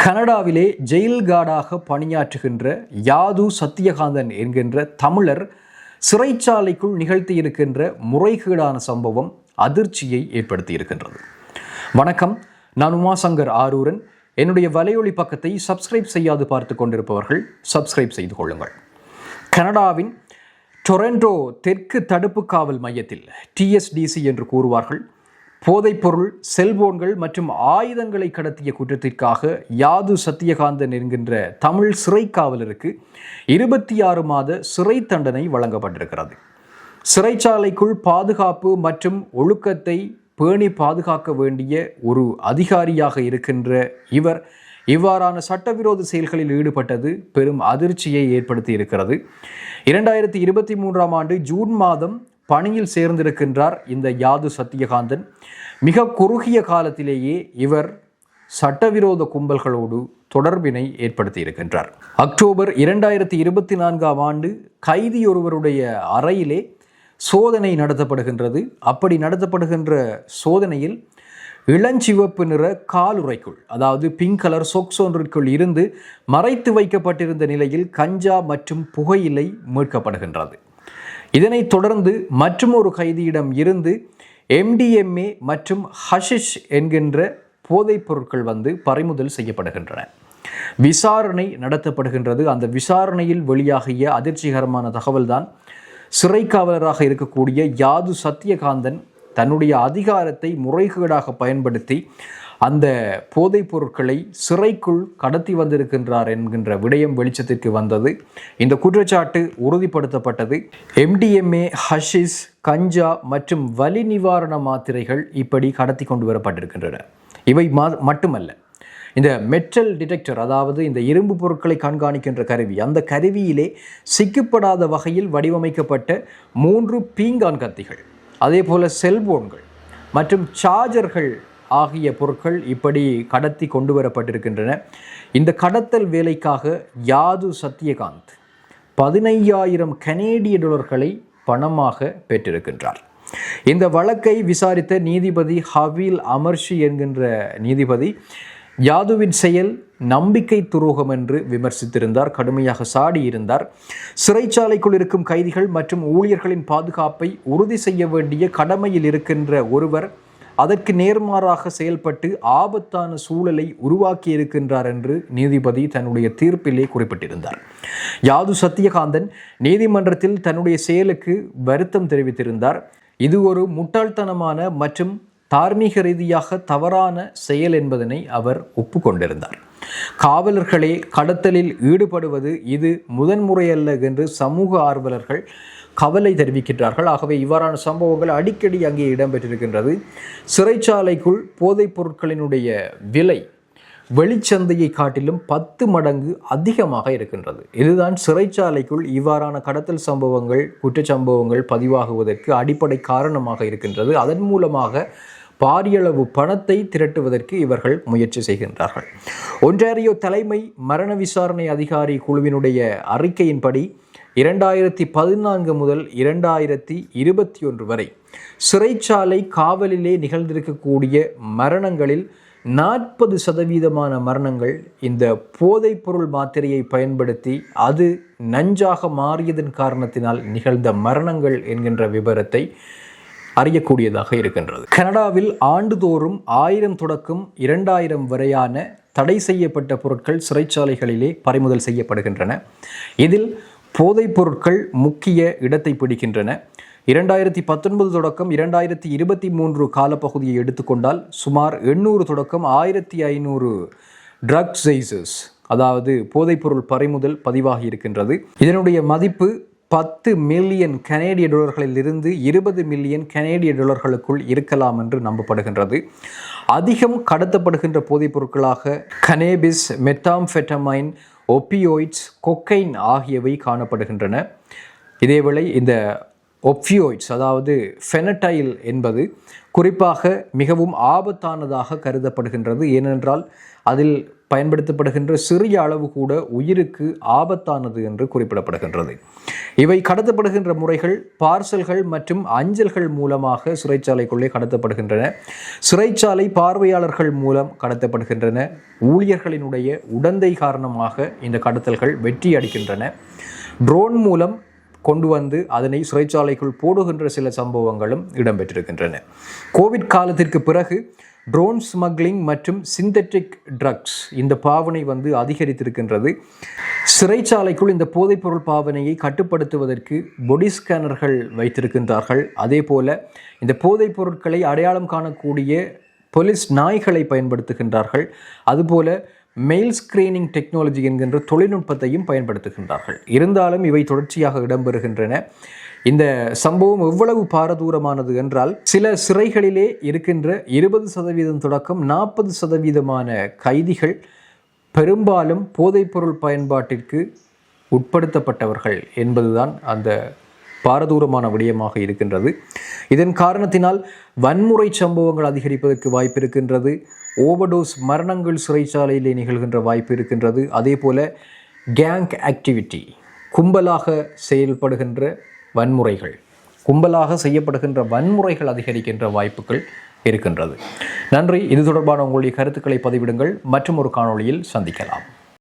கனடாவிலே jail கார்டாக பணியாற்றுகின்ற யாது சத்தியகாந்தன் என்கின்ற தமிழர் சிறைச்சாலைக்குள் நிகழ்த்தியிருக்கின்ற முறைகேடான சம்பவம் அதிர்ச்சியை ஏற்படுத்தி இருக்கின்றது. வணக்கம், நான் உமாசங்கர் ஆரூரன். என்னுடைய வலையொலி பக்கத்தை சப்ஸ்கிரைப் செய்யாது பார்த்து கொண்டிருப்பவர்கள் சப்ஸ்கிரைப் செய்து கொள்ளுங்கள். கனடாவின் டொரண்டோ தெற்கு தடுப்பு காவல் மையத்தில் TSDC என்று கூறுவார்கள், போதைப்பொருள், செல்போன்கள் மற்றும் ஆயுதங்களை கடத்திய குற்றத்திற்காக யாது சத்தியகாந்தன் என்கின்ற தமிழ் சிறை காவலருக்கு 26 மாத சிறை தண்டனை வழங்கப்பட்டிருக்கிறது. சிறைச்சாலைக்குள் பாதுகாப்பு மற்றும் ஒழுக்கத்தை பேணி பாதுகாக்க வேண்டிய ஒரு அதிகாரியாக இருக்கின்ற இவர் இவ்வாறான சட்டவிரோத செயல்களில் ஈடுபட்டது பெரும் அதிர்ச்சியை ஏற்படுத்தி இருக்கிறது. 2023ஆம் ஆண்டு ஜூன் மாதம் பணியில் சேர்ந்திருக்கின்றார் இந்த யாது சத்தியகாந்தன். மிக குறுகிய காலத்திலேயே இவர் சட்டவிரோத கும்பல்களோடு தொடர்பினை ஏற்படுத்தி இருக்கின்றார். அக்டோபர் 2024ஆம் ஆண்டு கைதி ஒருவருடைய அறையிலே சோதனை நடத்தப்படுகின்றது. அப்படி நடத்தப்படுகின்ற சோதனையில் இளஞ்சிவப்பு நிற காலுறைக்குள், அதாவது பிங்க் கலர் சொக்ஸ் ஒன்றிற்குள் இருந்து மறைத்து வைக்கப்பட்டிருந்த நிலையில் கஞ்சா மற்றும் புகையிலை மீட்கப்படுகின்றது. இதனைத் தொடர்ந்து மற்றும் ஒரு கைதியிடம் இருந்து MDMA மற்றும் ஹஷிஷ் என்கின்ற போதைப் பொருட்கள் பறிமுதல் செய்யப்படுகின்றன. விசாரணை நடத்தப்படுகின்றது. அந்த விசாரணையில் வெளியாகிய அதிர்ச்சிகரமான தகவல்தான், சிறை காவலராக இருக்கக்கூடிய யாது சத்தியகாந்தன் தன்னுடைய அதிகாரத்தை முறைகேடாக பயன்படுத்தி அந்த போதைப் பொருட்களை சிறைக்குள் கடத்தி வந்திருக்கின்றார் என்கின்ற விடயம் வெளிச்சத்திற்கு வந்தது. இந்த குற்றச்சாட்டு உறுதிப்படுத்தப்பட்டது. MDMA, ஹஷிஷ், கஞ்சா மற்றும் வலி நிவாரண மாத்திரைகள் இப்படி கடத்தி கொண்டு வரப்பட்டிருக்கின்றன. இவை மட்டுமல்ல, இந்த மெட்டல் டிடெக்டர், அதாவது இந்த இரும்பு பொருட்களை கண்காணிக்கின்ற கருவி, அந்த கருவியிலே சிக்கப்படாத வகையில் வடிவமைக்கப்பட்ட 3 பீங்கான் கத்திகள், அதே போல செல்போன்கள் மற்றும் சார்ஜர்கள் ஆகிய பொருட்கள் இப்படி கடத்தி கொண்டு வரப்பட்டிருக்கின்றன. இந்த கடத்தல் வேலைக்காக யாது சத்தியகாந்த் 15,000 கனேடிய டாலர்களை பணமாக பெற்றிருக்கின்றார். இந்த வழக்கை விசாரித்த நீதிபதி ஹவீல் அமர்ஷி என்கின்ற நீதிபதி யாதுவின் செயல் நம்பிக்கை துரோகம் என்று விமர்சித்திருந்தார், கடுமையாக சாடியிருந்தார். சிறைச்சாலைக்குள் இருக்கும் கைதிகள் மற்றும் ஊழியர்களின் பாதுகாப்பை உறுதி செய்ய வேண்டிய கடமையில் இருக்கின்ற ஒருவர் அதற்கு நேர்மாறாக செயல்பட்டு ஆபத்தான சூழலை உருவாக்கி இருக்கின்றார் என்று நீதிபதி தன்னுடைய தீர்ப்பிலே குறிப்பிட்டிருந்தார். யாது சத்தியகாந்தன் நீதிமன்றத்தில் தன்னுடைய செயலுக்கு வருத்தம் தெரிவித்திருந்தார். இது ஒரு முட்டாள்தனமான மற்றும் தார்மீக ரீதியாக தவறான செயல் என்பதனை அவர் ஒப்புக்கொண்டிருந்தார். காவலர்களே கடத்தலில் ஈடுபடுவது இது முதன்முறையல்ல என்று சமூக ஆர்வலர்கள் கவலை தெரிவிக்கின்றார்கள். ஆகவே இவ்வாறான சம்பவங்கள் அடிக்கடி அங்கே இடம்பெற்றிருக்கின்றது. சிறைச்சாலைக்குள் போதைப் பொருட்களினுடைய விலை வெளிச்சந்தையை காட்டிலும் 10 மடங்கு அதிகமாக இருக்கின்றது. இதுதான் சிறைச்சாலைக்குள் இவ்வாறான கடத்தல் சம்பவங்கள், குற்றச்சம்பவங்கள் பதிவாகுவதற்கு அடிப்படை காரணமாக இருக்கின்றது. அதன் மூலமாக பாரியளவு பணத்தை திரட்டுவதற்கு இவர்கள் முயற்சி செய்கின்றார்கள். ஒன்டாரியோ தலைமை மரண விசாரணை அதிகாரி குழுவினுடைய அறிக்கையின்படி 2014 முதல் 2021 வரை சிறைச்சாலை காவலிலே நிகழ்ந்திருக்கக்கூடிய மரணங்களில் 40% மரணங்கள் இந்த போதைப் பொருள் மாத்திரையை பயன்படுத்தி அது நஞ்சாக மாறியதன் காரணத்தினால் நிகழ்ந்த மரணங்கள் என்கின்ற விபரத்தை அறியக்கூடியதாக இருக்கின்றது. கனடாவில் ஆண்டுதோறும் 1000 தொடக்கம் 2000 வரையான தடை செய்யப்பட்ட பொருட்கள் சிறைச்சாலைகளிலே பறிமுதல் செய்யப்படுகின்றன. இதில் போதைப் பொருட்கள் முக்கிய இடத்தை பிடிக்கின்றன. 2019 தொடக்கம் 2023 காலப்பகுதியை எடுத்துக்கொண்டால் சுமார் 800 தொடக்கம் 1500 ட்ரக் சைசஸ், அதாவது போதைப்பொருள் பறிமுதல் பதிவாகி இருக்கின்றது. இதனுடைய மதிப்பு 10 மில்லியன் கனேடிய டாலர்களில் இருந்து 20 மில்லியன் கனேடிய டாலர்களுக்குள் இருக்கலாம் என்று நம்பப்படுகின்றது. அதிகம் கடத்தப்படுகின்ற போதைப் பொருட்களாக கனேபிஸ், மெத்தாம்ஃபெட்டமைன், ஒப்பியோய்ட்ஸ், கொக்கைன் ஆகியவை காணப்படுகின்றன. இதேவேளை இந்த ஒப்பியோய்ட்ஸ், அதாவது ஃபெனடைல் என்பது குறிப்பாக மிகவும் ஆபத்தானதாக கருதப்படுகின்றது. ஏனென்றால் அதில் பயன்படுத்தப்படுகின்ற சிறிய அளவு கூட உயிருக்கு ஆபத்தானது என்று குறிப்பிடப்படுகின்றது. இவை கடத்தப்படுகின்ற முறைகள் பார்சல்கள் மற்றும் அஞ்சல்கள் மூலமாக சிறைச்சாலைக்குள்ளே கடத்தப்படுகின்றன. சிறைச்சாலை பார்வையாளர்கள் மூலம் கடத்தப்படுகின்றன. ஊழியர்களினுடைய உடந்தை காரணமாக இந்த கடத்தல்கள் வெற்றி அடிக்கின்றன. ட்ரோன் மூலம் கொண்டு வந்து அதனை சிறைச்சாலைக்குள் போடுகின்ற சில சம்பவங்களும் இடம்பெற்றிருக்கின்றன. கோவிட் காலத்திற்கு பிறகு ட்ரோன் ஸ்மக்லிங் மற்றும் சிந்தட்டிக் ட்ரக்ஸ் இந்த பாவனை அதிகரித்திருக்கின்றது. சிறைச்சாலைக்குள் இந்த போதைப்பொருள் பாவனையை கட்டுப்படுத்துவதற்கு பொடி ஸ்கேனர்கள் வைத்திருக்கின்றார்கள். அதே போல இந்த போதைப் பொருட்களை அடையாளம் காணக்கூடிய போலீஸ் நாய்களை பயன்படுத்துகின்றார்கள். அதுபோல மெயில் ஸ்கிரீனிங் டெக்னாலஜி என்கின்ற தொழில்நுட்பத்தையும் பயன்படுத்துகின்றார்கள். இருந்தாலும் இவை தொடர்ச்சியாக இடம்பெறுகின்றன. இந்த சம்பவம் எவ்வளவு பாரதூரமானது என்றால், சில சிறைகளிலே இருக்கின்ற 20% தொடக்கம் 40% கைதிகள் பெரும்பாலும் போதைப்பொருள் பயன்பாட்டிற்கு உட்படுத்தப்பட்டவர்கள் என்பதுதான் அந்த பாரதூரமான விடயமாக இருக்கின்றது. இதன் காரணத்தினால் வன்முறை சம்பவங்கள் அதிகரிப்பதற்கு வாய்ப்பு இருக்கின்றது. ஓவர்டோஸ் மரணங்கள் சிறைச்சாலையிலே நிகழ்கின்ற வாய்ப்பு இருக்கின்றது. அதே போல கேங் ஆக்டிவிட்டி, கும்பலாக செயல்படுகின்ற வன்முறைகள், கும்பலாக செய்யப்படுகின்ற வன்முறைகள் அதிகரிக்கின்ற வாய்ப்புகள் இருக்கின்றது. நன்றி. இது தொடர்பான உங்களுடைய கருத்துக்களை பதிவிடுங்கள். மற்றும் ஒரு காணொளியில் சந்திக்கலாம்.